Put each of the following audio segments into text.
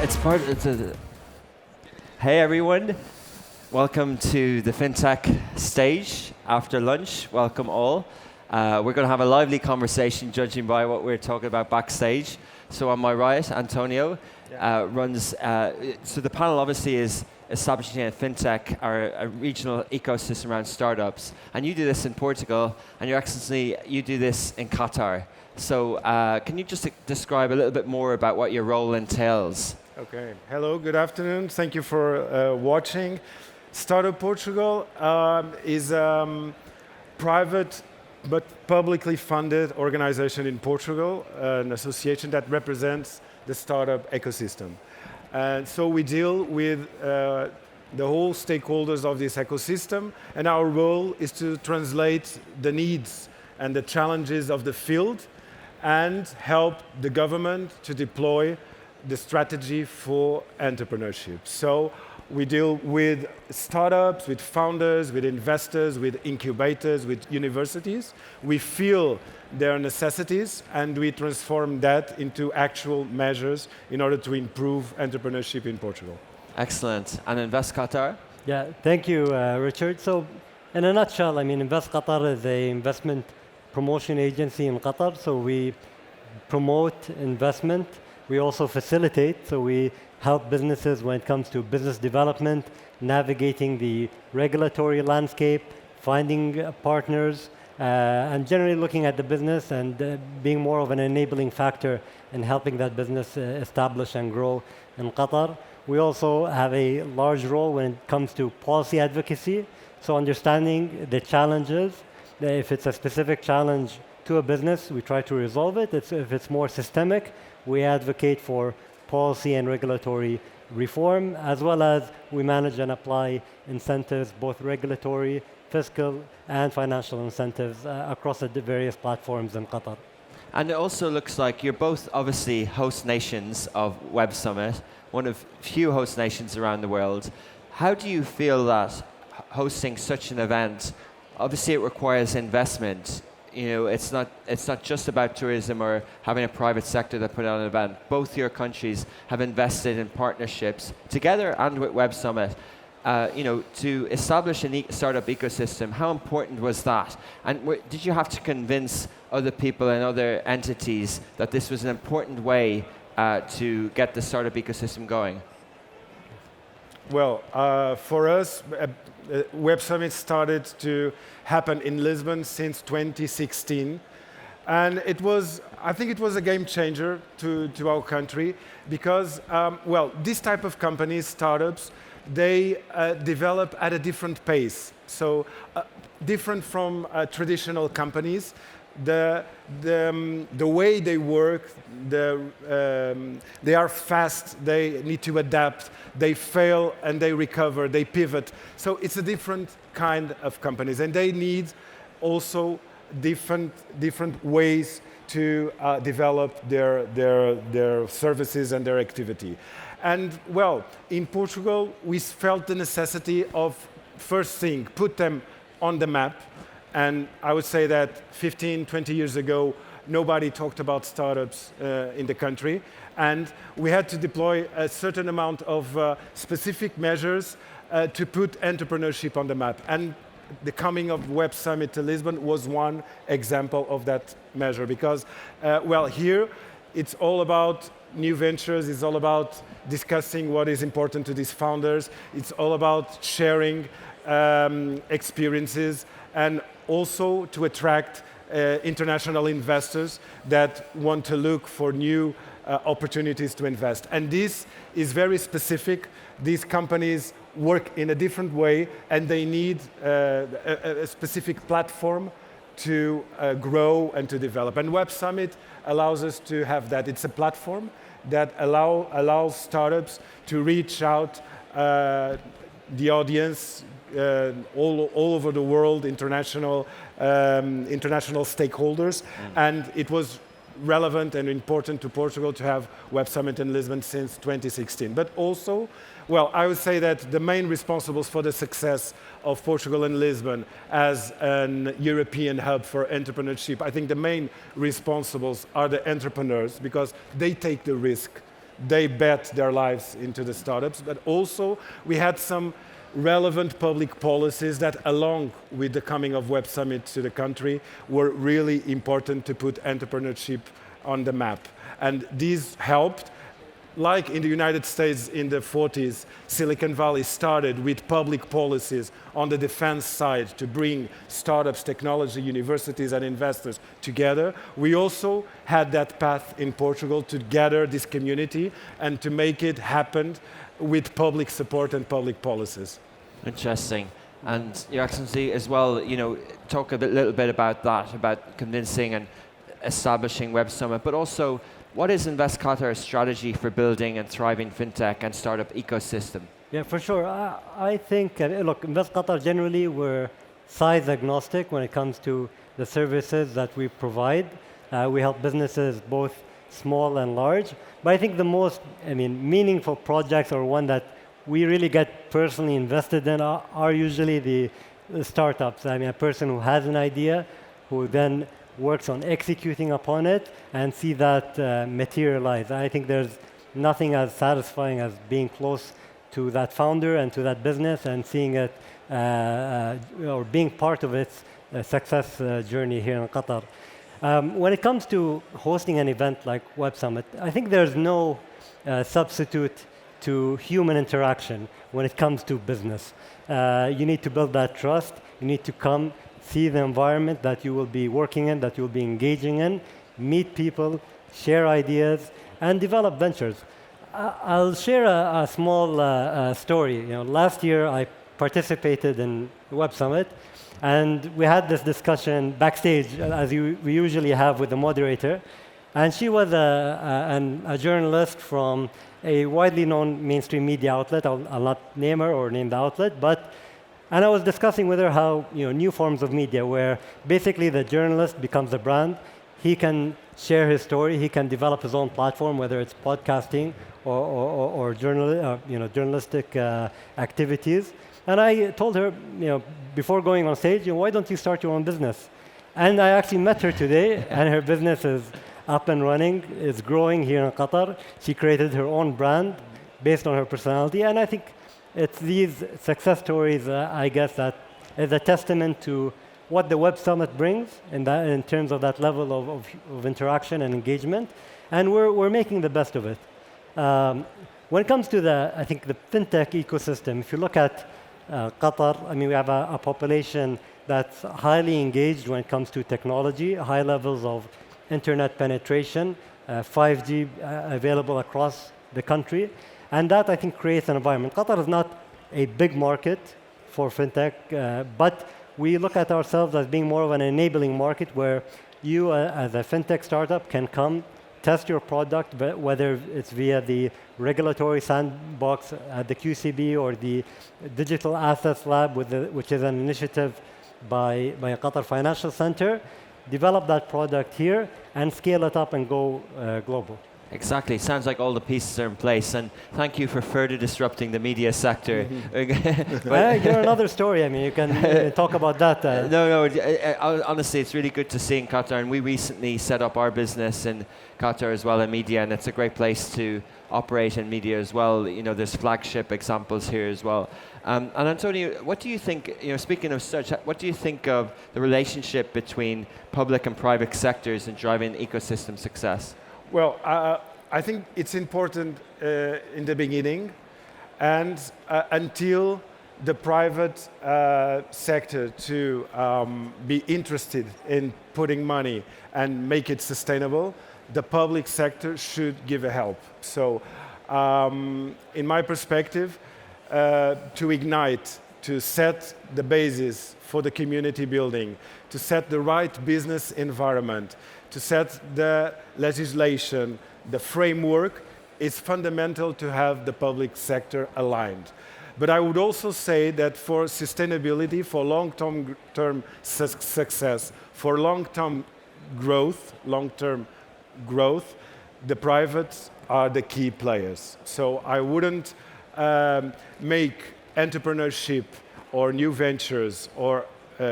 It's part. Hey everyone, welcome to the FinTech stage after lunch. Welcome all. We're going to have a lively conversation, judging by what we're talking about backstage. So on my right, Antonio runs. So the panel obviously is establishing a FinTech or a regional ecosystem around startups, and you do this in Portugal, and Your Excellency, you do this in Qatar. So can you just describe a little bit more about what your role entails? Okay. Hello, good afternoon. Thank you for watching. Startup Portugal is a private but publicly funded organization in Portugal, an association that represents the startup ecosystem. And so we deal with the whole stakeholders of this ecosystem, and our role is to translate the needs and the challenges of the field and help the government to deploy the strategy for entrepreneurship. So we deal with startups, with founders, with investors, with incubators, with universities. We feel their necessities and we transform that into actual measures in order to improve entrepreneurship in Portugal. Excellent. And Invest Qatar? Yeah, thank you, Richard. So in a nutshell, I mean, Invest Qatar is an investment promotion agency in Qatar. So we promote investment. We also facilitate, so we help businesses when it comes to business development, navigating the regulatory landscape, finding partners, and generally looking at the business and being more of an enabling factor in helping that business establish and grow in Qatar. We also have a large role when it comes to policy advocacy, so understanding the challenges. If it's a specific challenge to a business, we try to resolve it. If it's more systemic, we advocate for policy and regulatory reform, as well as we manage and apply incentives, both regulatory, fiscal, and financial incentives across the various platforms in Qatar. And it also looks like you're both obviously host nations of Web Summit, one of few host nations around the world. How do you feel that hosting such an event, obviously it requires investment. You know, it's not just about tourism or having a private sector that put on an event. Both your countries have invested in partnerships together and with Web Summit, to establish a startup ecosystem. How important was that? And did you have to convince other people and other entities that this was an important way to get the startup ecosystem going? Well, for us, Web Summit started to happen in Lisbon since 2016. And I think it was a game changer to our country because, this type of companies, startups, they develop at a different pace. So different from traditional companies. The way they work, they are fast, they need to adapt, they fail and they recover, they pivot. So it's a different kind of companies, and they need also different ways to develop their services and their activity. And in Portugal, we felt the necessity of first thing, put them on the map. And I would say that 15, 20 years ago, nobody talked about startups in the country. And we had to deploy a certain amount of specific measures to put entrepreneurship on the map. And the coming of Web Summit to Lisbon was one example of that measure. Because, here it's all about new ventures, it's all about discussing what is important to these founders, it's all about sharing experiences, and also to attract international investors that want to look for new opportunities to invest. And this is very specific. These companies work in a different way, and they need a specific platform to grow and to develop. And Web Summit allows us to have that. It's a platform that allows startups to reach out the audience all over the world, international stakeholders, and it was relevant and important to Portugal to have Web Summit in Lisbon since 2016. But also, I would say that the main responsibles for the success of Portugal and Lisbon as an European hub for entrepreneurship, I think the main responsibles are the entrepreneurs, because they take the risk. they bet their lives into the startups, but also we had some relevant public policies that, along with the coming of Web Summit to the country, were really important to put entrepreneurship on the map. And these helped. Like in the United States in the 40s, Silicon Valley started with public policies on the defense side to bring startups, technology, universities, and investors together. We also had that path in Portugal to gather this community and to make it happen with public support and public policies. Interesting. And Your Excellency, as well, talk a little bit about that, about convincing and establishing Web Summit, but also what is Invest Qatar's strategy for building and thriving fintech and startup ecosystem? Yeah, for sure. I think, look, Invest Qatar generally, we're size agnostic when it comes to the services that we provide. We help businesses both small and large. But I think the most, meaningful projects, or one that we really get personally invested in, are usually the startups. A person who has an idea, who then works on executing upon it and see that materialize. I think there's nothing as satisfying as being close to that founder and to that business and seeing it or being part of its success journey here in Qatar. When it comes to hosting an event like Web Summit, I think there's no substitute to human interaction when it comes to business. You need to build that trust. You need to come, see the environment that you will be working in, that you'll be engaging in, meet people, share ideas, and develop ventures. I'll share a small story. Last year I participated in the Web Summit, and we had this discussion backstage, as we usually have with the moderator. And she was a journalist from a widely known mainstream media outlet. I'll not name her or name the outlet, and I was discussing with her how new forms of media, where basically the journalist becomes a brand. He can share his story. He can develop his own platform, whether it's podcasting or journalistic activities. And I told her, before going on stage, why don't you start your own business? And I actually met her today, and her business is up and running. It's growing here in Qatar. She created her own brand based on her personality, and I think it's these success stories, I guess, that is a testament to what the Web Summit brings in terms of that level of interaction and engagement, and we're making the best of it. When it comes to I think the fintech ecosystem, if you look at Qatar, we have a population that's highly engaged when it comes to technology, high levels of internet penetration, 5G available across the country. And that, I think, creates an environment. Qatar is not a big market for fintech, but we look at ourselves as being more of an enabling market where you, as a fintech startup, can come, test your product, whether it's via the regulatory sandbox at the QCB or the Digital Assets Lab, which is an initiative by Qatar Financial Center, develop that product here and scale it up and go global. Exactly. Sounds like all the pieces are in place, and thank you for further disrupting the media sector. You're another story. You can talk about that. No. Honestly, it's really good to see in Qatar, and we recently set up our business in Qatar as well in media, and it's a great place to operate in media as well. There's flagship examples here as well. And Antonio, what do you think? Speaking of such, what do you think of the relationship between public and private sectors in driving ecosystem success? Well, I think it's important in the beginning and until the private sector to be interested in putting money and make it sustainable, the public sector should give a help. So in my perspective, to ignite, to set the basis for the community building, to set the right business environment, to set the legislation, the framework, it's fundamental to have the public sector aligned. But I would also say that for sustainability, for long-term success, for long-term growth, the privates are the key players. So I wouldn't make entrepreneurship or new ventures or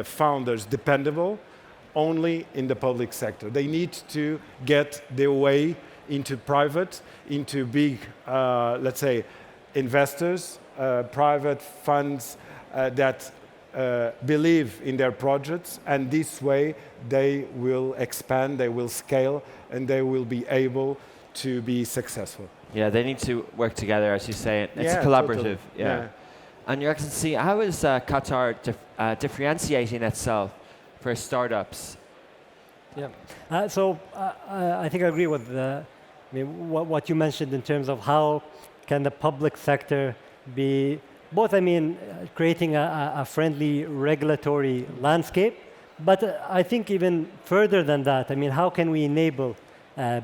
founders dependable only in the public sector. They need to get their way into private, into big, let's say, investors, private funds that believe in their projects, and this way they will expand, they will scale, and they will be able to be successful. Yeah, they need to work together, as you say. It's Yeah, collaborative. totally. Yeah. And Your Excellency, how is Qatar differentiating itself for startups? Yeah. I think I agree with what you mentioned in terms of how can the public sector be both, creating a friendly regulatory landscape, but I think even further than that, how can we enable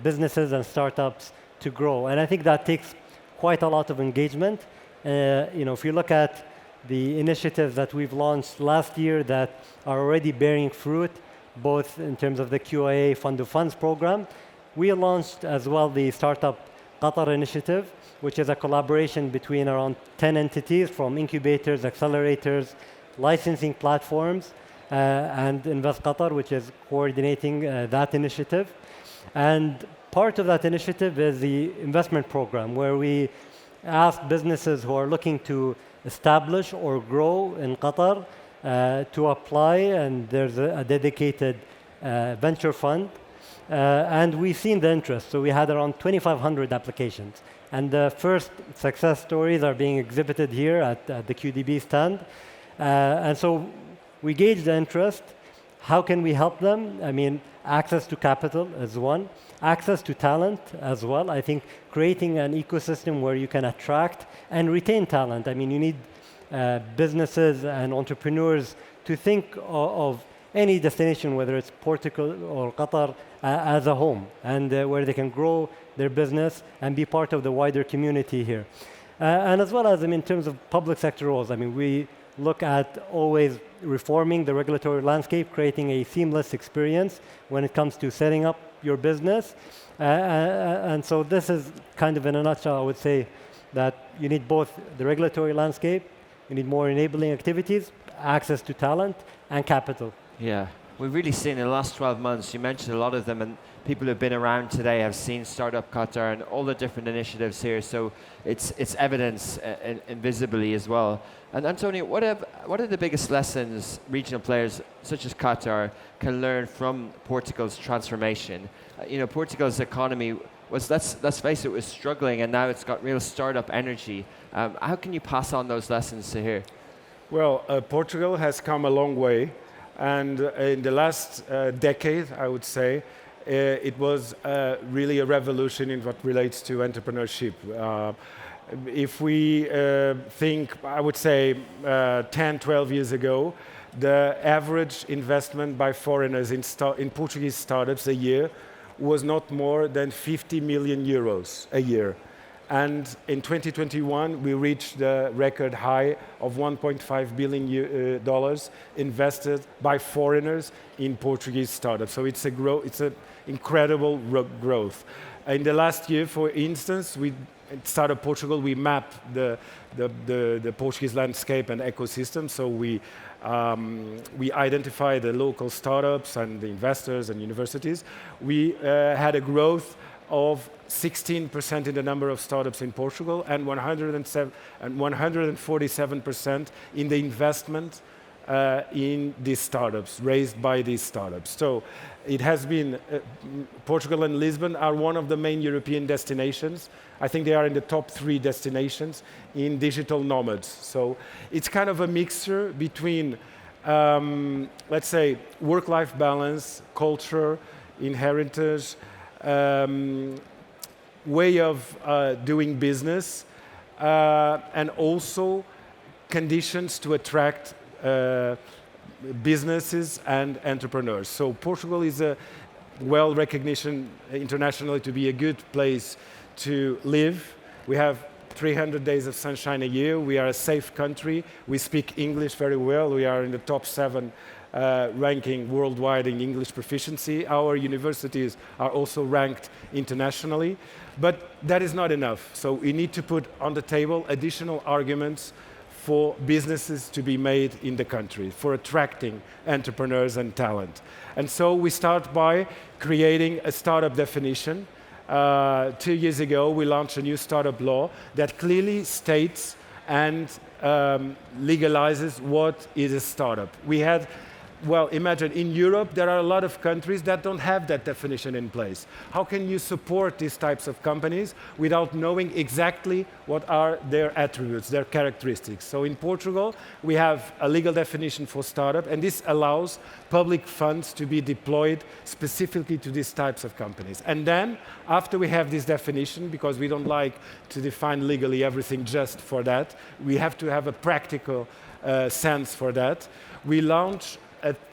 businesses and startups to grow? And I think that takes quite a lot of engagement. If you look at the initiatives that we've launched last year that are already bearing fruit, both in terms of the QIA Fund of Funds program, we launched as well the Startup Qatar initiative, which is a collaboration between around 10 entities from incubators, accelerators, licensing platforms, and Invest Qatar, which is coordinating that initiative. And part of that initiative is the investment program, where we ask businesses who are looking to establish or grow in Qatar to apply, and there's a dedicated venture fund. And we've seen the interest. So we had around 2,500 applications. And the first success stories are being exhibited here at the QDB stand. And so we gauge the interest. How can we help them? Access to capital is one. Access to talent as well. I think creating an ecosystem where you can attract and retain talent. You need businesses and entrepreneurs to think of any destination, whether it's Portugal or Qatar, as a home, and where they can grow their business and be part of the wider community here. And as well as, in terms of public sector roles, we look at always reforming the regulatory landscape, creating a seamless experience when it comes to setting up your business. And so this is kind of in a nutshell, I would say, that you need both the regulatory landscape, you need more enabling activities, access to talent, and capital. Yeah, we've really seen in the last 12 months, you mentioned a lot of them, and people who've been around today have seen Startup Qatar and all the different initiatives here, so it's evidence invisibly as well. And Antonio, what are the biggest lessons regional players such as Qatar can learn from Portugal's transformation? Portugal's economy was, let's face it, was struggling, and now it's got real startup energy. How can you pass on those lessons to here? Well, Portugal has come a long way. And in the last decade, I would say, it was really a revolution in what relates to entrepreneurship. If we think, I would say, 10, 12 years ago, the average investment by foreigners in Portuguese startups a year was not more than 50 million euros a year. And in 2021, we reached the record high of $1.5 billion invested by foreigners in Portuguese startups. So it's an incredible growth. In the last year, for instance, we started Portugal. We mapped the Portuguese landscape and ecosystem. So we identified the local startups and the investors and universities. We had a growth of 16% in the number of startups in Portugal and 147% in the investment in these startups, raised by these startups. So it has been, Portugal and Lisbon are one of the main European destinations. I think they are in the top 3 destinations in digital nomads. So it's kind of a mixture between, let's say, work-life balance, culture, inheritance, way of doing business, and also conditions to attract businesses and entrepreneurs. So Portugal is a well-recognized internationally to be a good place to live. We have 300 days of sunshine a year. We are a safe country. We speak English very well. We are in the top 7 ranking worldwide in English proficiency. Our universities are also ranked internationally. But that is not enough. So we need to put on the table additional arguments for businesses to be made in the country, for attracting entrepreneurs and talent. And so we start by creating a startup definition 2 years ago, we launched a new startup law that clearly states and legalizes what is a startup. We had, well, imagine in Europe, there are a lot of countries that don't have that definition in place. How can you support these types of companies without knowing exactly what are their attributes, their characteristics? So in Portugal, we have a legal definition for startup, and this allows public funds to be deployed specifically to these types of companies. And then, after we have this definition, because we don't like to define legally everything just for that, we have to have a practical sense for that, we launch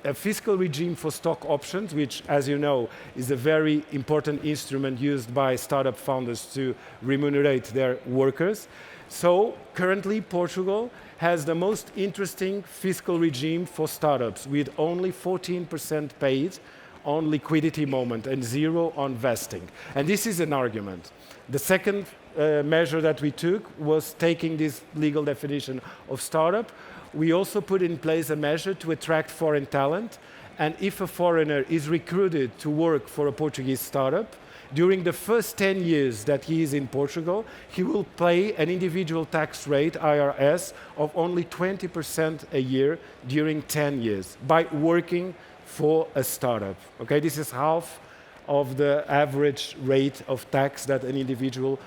a fiscal regime for stock options, which, as you know, is a very important instrument used by startup founders to remunerate their workers. So currently, Portugal has the most interesting fiscal regime for startups, with only 14% paid on liquidity moment and 0 on vesting. And this is an argument. The second measure that we took was taking this legal definition of startup. We also put in place a measure to attract foreign talent, and if a foreigner is recruited to work for a Portuguese startup, during the first 10 years that he is in Portugal, he will pay an individual tax rate, IRS, of only 20% a year during 10 years by working for a startup. Okay, this is half of the average rate of tax that an individual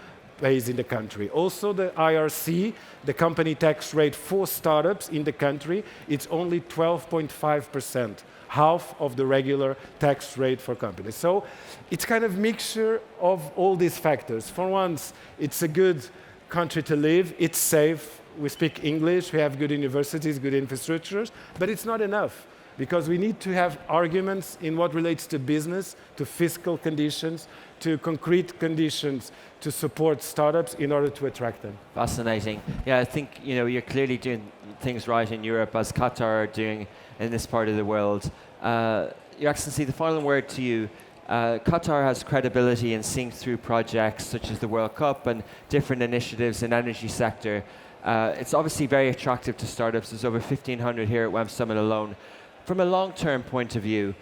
pays in the country. Also, the IRC, the company tax rate for startups in the country, it's only 12.5%, half of the regular tax rate for companies. So it's kind of mixture of all these factors. For once, it's a good country to live, it's safe, we speak English, we have good universities, good infrastructures, but it's not enough, because we need to have arguments in what relates to business, to fiscal conditions, to concrete conditions to support startups in order to attract them. Fascinating. Yeah, I think you're clearly doing things right in Europe, as Qatar are doing in this part of the world. Your Excellency, the final word to you. Qatar has credibility in seeing through projects such as the World Cup and different initiatives in the energy sector. It's obviously very attractive to startups. There's over 1,500 here at Web Summit alone. From a long-term point of view,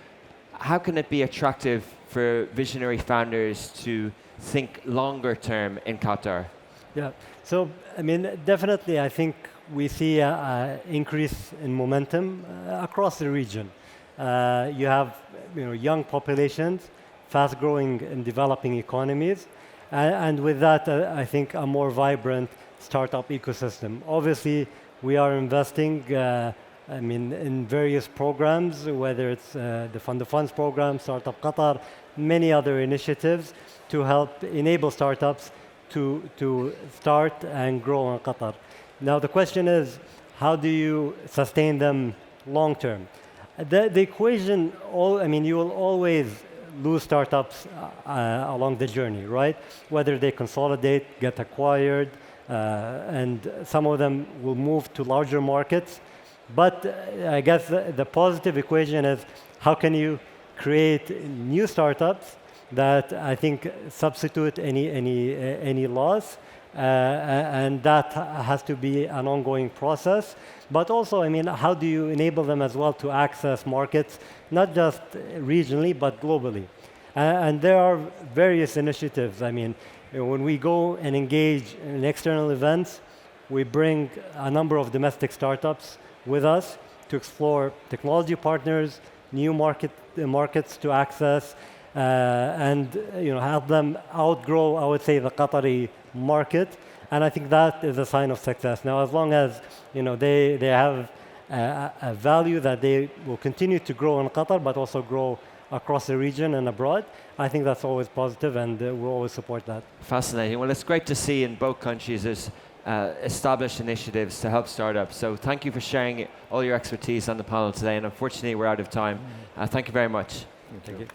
how can it be attractive for visionary founders to think longer term in Qatar? Yeah, so I mean, definitely I think we see an increase in momentum across the region. You have young populations, fast-growing and developing economies, and with that, I think a more vibrant startup ecosystem. Obviously, we are investing in various programs, whether it's the Fund of Funds program, Startup Qatar, many other initiatives to help enable startups to start and grow in Qatar. Now the question is, how do you sustain them long term? The equation, you will always lose startups along the journey, right? Whether they consolidate, get acquired, and some of them will move to larger markets. But I guess the positive equation is, how can you create new startups that I think substitute any loss, and that has to be an ongoing process. But also, how do you enable them as well to access markets, not just regionally, but globally? And there are various initiatives. When we go and engage in external events, we bring a number of domestic startups with us to explore technology partners, new markets to access, and help them outgrow, I would say, the Qatari market. And I think that is a sign of success. Now, as long as they have a value that they will continue to grow in Qatar, but also grow across the region and abroad, I think that's always positive, and we'll always support that. Fascinating. Well, it's great to see in both countries there's established initiatives to help startups. So thank you for sharing all your expertise on the panel today, and unfortunately we're out of time. Thank you very much. Thank you.